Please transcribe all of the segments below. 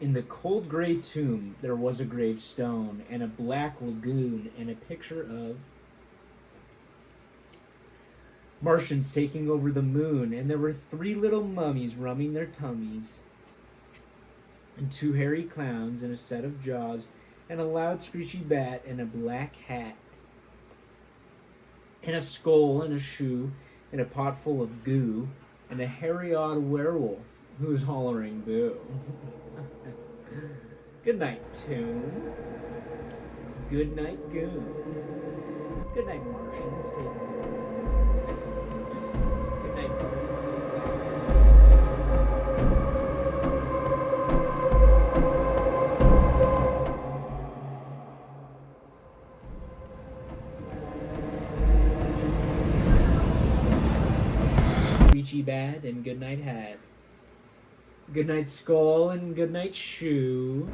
In the cold gray tomb there was a gravestone and a black lagoon and a picture of Martians taking over the moon, and there were three little mummies rubbing their tummies, and two hairy clowns and a set of jaws, and a loud screechy bat and a black hat, and a skull and a shoe, and a pot full of goo, and a hairy odd werewolf who was hollering boo. Good night, tomb. Good night, goon. Good night, Martians. Take Good night, Screechy Bad and Good Night Hat. Good night, Skull, and good night, Shoe.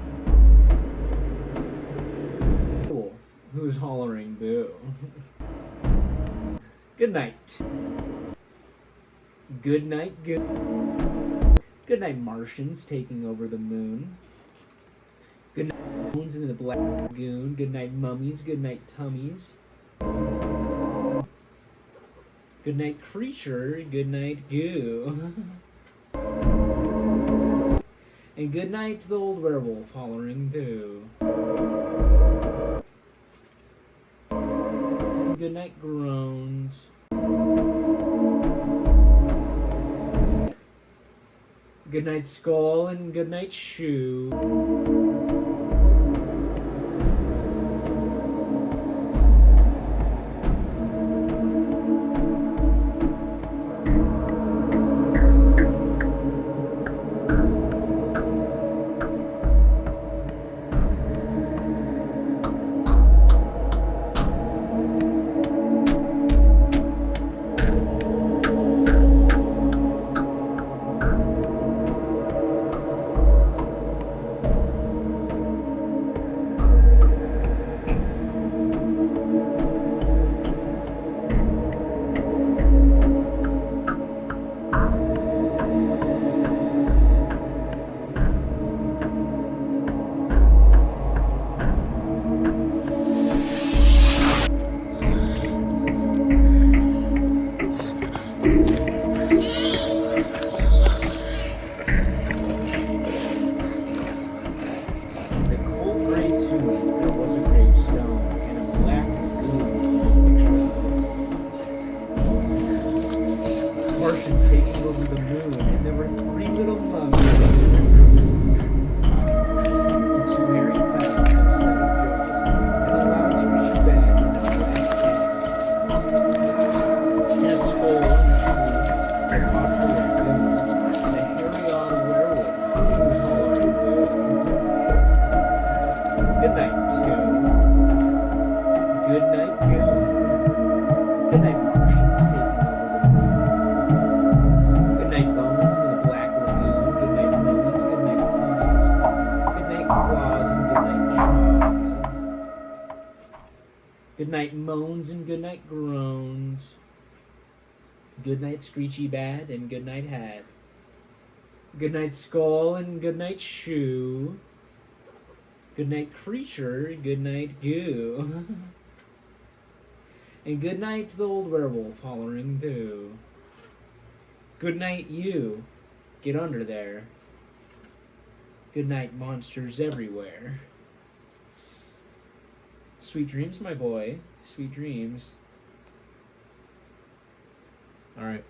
Wolf, who's hollering boo. Good night. Good night, good. Good night, Martians taking over the moon. Good night, bones in the black lagoon. Good night, mummies. Good night, tummies. Good night, creature. Good night, goo. And good night to the old werewolf hollering boo. Good night, groans. Good night, Skull, and good night, Shoe. Taking over the moon, and there were three little mummies and two hairy clowns and a set of jaws, and a loud screechy bat and a black cat, and a skull and a shoe, and a pot full of goo, and a hairy odd werewolf who was hollering boo. Good night, Tomb. Good night, Goon. Good night, Martians taking over the moon. Good night, bones in the black lagoon. Good night, mummies. Good night, tummies. Good night, claws, and good night, jaws. Good night, moans, and good night, groans. Good night, screechy bat, and good night, hat. Good night, skull, and good night, shoe. Good night, creature. Good night, goo. And good night to the old werewolf hollering boo. Good night, you. Get under there. Good night, monsters everywhere. Sweet dreams, my boy. Sweet dreams. All right.